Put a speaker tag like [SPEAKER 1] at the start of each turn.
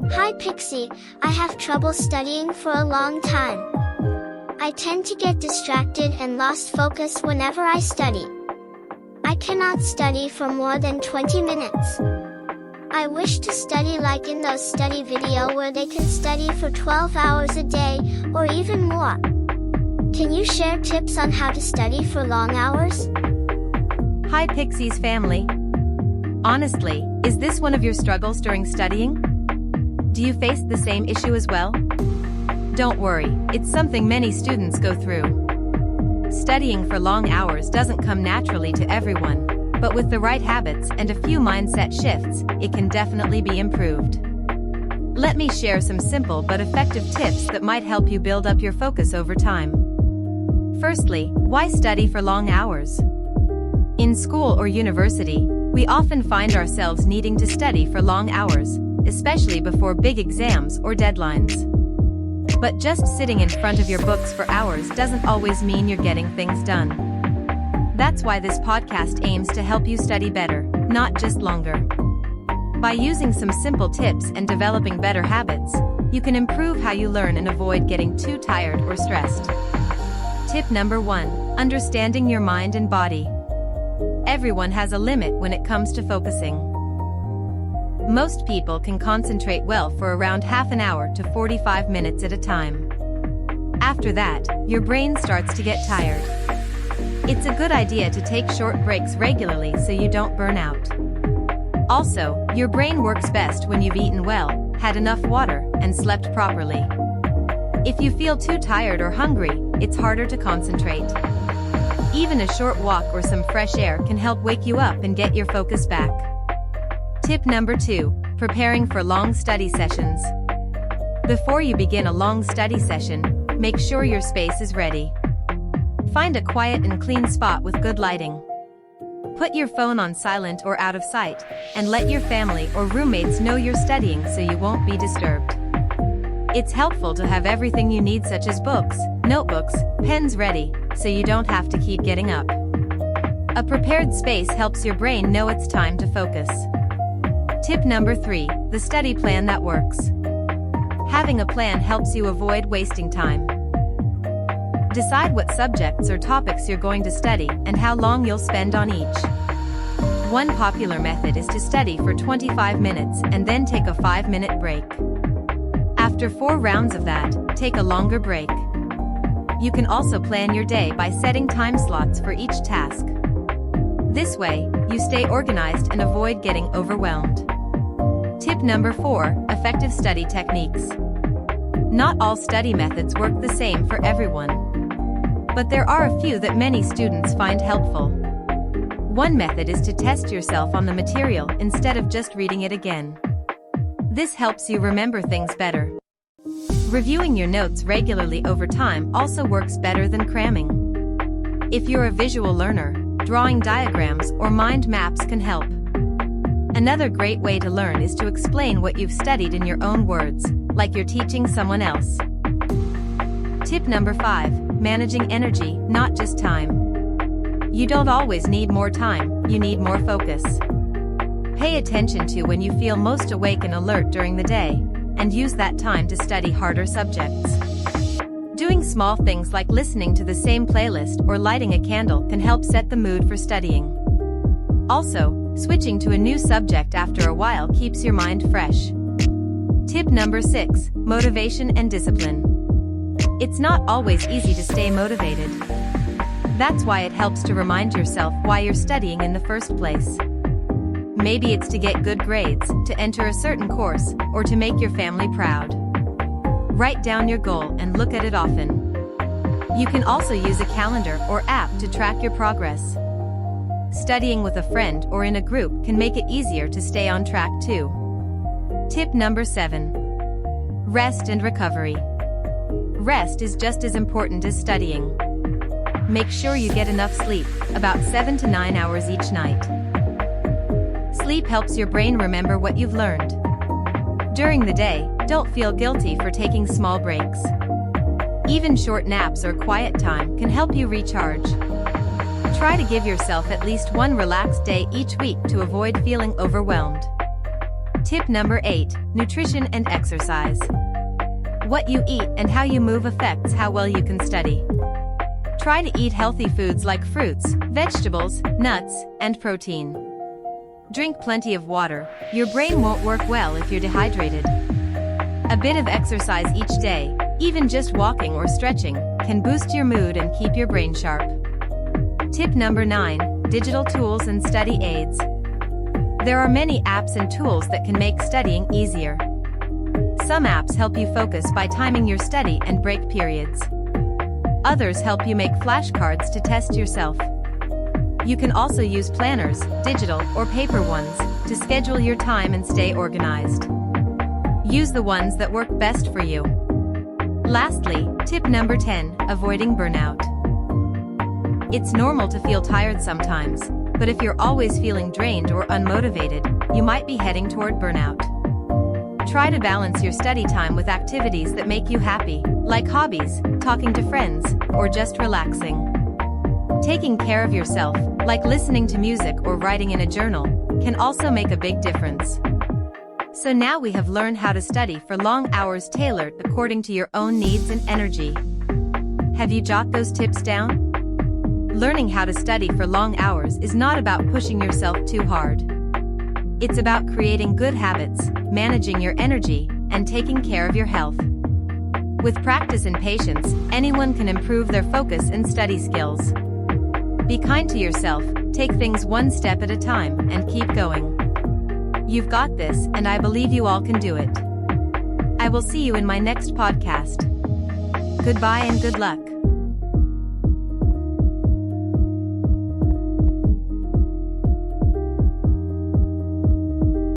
[SPEAKER 1] Hi Pixie, I have trouble studying for a long time. I tend to get distracted and lost focus whenever I study. I cannot study for more than 20 minutes. I wish to study like in those study video where they can study for 12 hours a day, or even more. Can you share tips on how to study for long hours?
[SPEAKER 2] Hi Pixie's family. Honestly, is this one of your struggles during studying? Do you face the same issue as well? Don't worry, it's something many students go through. Studying for long hours doesn't come naturally to everyone, but with the right habits and a few mindset shifts, it can definitely be improved. Let me share some simple but effective tips that might help you build up your focus over time. Firstly, why study for long hours? In school or university, we often find ourselves needing to study for long hours, especially before big exams or deadlines. But just sitting in front of your books for hours doesn't always mean you're getting things done. That's why this podcast aims to help you study better, not just longer. By using some simple tips and developing better habits, you can improve how you learn and avoid getting too tired or stressed. Tip number 1, understanding your mind and body. Everyone has a limit when it comes to focusing. Most people can concentrate well for around half an hour to 45 minutes at a time. After that, your brain starts to get tired. It's a good idea to take short breaks regularly so you don't burn out. Also, your brain works best when you've eaten well, had enough water, and slept properly. If you feel too tired or hungry, it's harder to concentrate. Even a short walk or some fresh air can help wake you up and get your focus back. Tip number 2, preparing for long study sessions. Before you begin a long study session, make sure your space is ready. Find a quiet and clean spot with good lighting. Put your phone on silent or out of sight, and let your family or roommates know you're studying so you won't be disturbed. It's helpful to have everything you need such as books, notebooks, pens ready, so you don't have to keep getting up. A prepared space helps your brain know it's time to focus. Tip number 3, the study plan that works. Having a plan helps you avoid wasting time. Decide what subjects or topics you're going to study and how long you'll spend on each. One popular method is to study for 25 minutes and then take a 5-minute break. After 4 rounds of that, take a longer break. You can also plan your day by setting time slots for each task. This way, you stay organized and avoid getting overwhelmed. Tip number 4, effective study techniques. Not all study methods work the same for everyone, but there are a few that many students find helpful. One method is to test yourself on the material instead of just reading it again. This helps you remember things better. Reviewing your notes regularly over time also works better than cramming. If you're a visual learner, drawing diagrams or mind maps can help. Another great way to learn is to explain what you've studied in your own words, like you're teaching someone else. Tip number 5, managing energy, not just time. You don't always need more time, you need more focus. Pay attention to when you feel most awake and alert during the day, and use that time to study harder subjects. Doing small things like listening to the same playlist or lighting a candle can help set the mood for studying. Also, switching to a new subject after a while keeps your mind fresh. Tip number 6, motivation and discipline. It's not always easy to stay motivated. That's why it helps to remind yourself why you're studying in the first place. Maybe it's to get good grades, to enter a certain course, or to make your family proud. Write down your goal and look at it often. You can also use a calendar or app to track your progress. Studying with a friend or in a group can make it easier to stay on track too. Tip number 7. Rest and recovery. Rest is just as important as studying. Make sure you get enough sleep, about 7 to 9 hours each night. Sleep helps your brain remember what you've learned. During the day, don't feel guilty for taking small breaks. Even short naps or quiet time can help you recharge. Try to give yourself at least one relaxed day each week to avoid feeling overwhelmed. Tip number 8, nutrition and exercise. What you eat and how you move affects how well you can study. Try to eat healthy foods like fruits, vegetables, nuts, and protein. Drink plenty of water. Your brain won't work well if you're dehydrated. A bit of exercise each day, even just walking or stretching, can boost your mood and keep your brain sharp. Tip number 9, digital tools and study aids. There are many apps and tools that can make studying easier. Some apps help you focus by timing your study and break periods. Others help you make flashcards to test yourself. You can also use planners, digital or paper ones, to schedule your time and stay organized. Use the ones that work best for you. Lastly, tip number 10, avoiding burnout. It's normal to feel tired sometimes, but if you're always feeling drained or unmotivated, you might be heading toward burnout. Try to balance your study time with activities that make you happy, like hobbies, talking to friends, or just relaxing. Taking care of yourself, like listening to music or writing in a journal, can also make a big difference. So now we have learned how to study for long hours tailored according to your own needs and energy. Have you jotted those tips down? Learning how to study for long hours is not about pushing yourself too hard. It's about creating good habits, managing your energy, and taking care of your health. With practice and patience, anyone can improve their focus and study skills. Be kind to yourself, take things one step at a time, and keep going. You've got this, and I believe you all can do it. I will see you in my next podcast. Goodbye and good luck.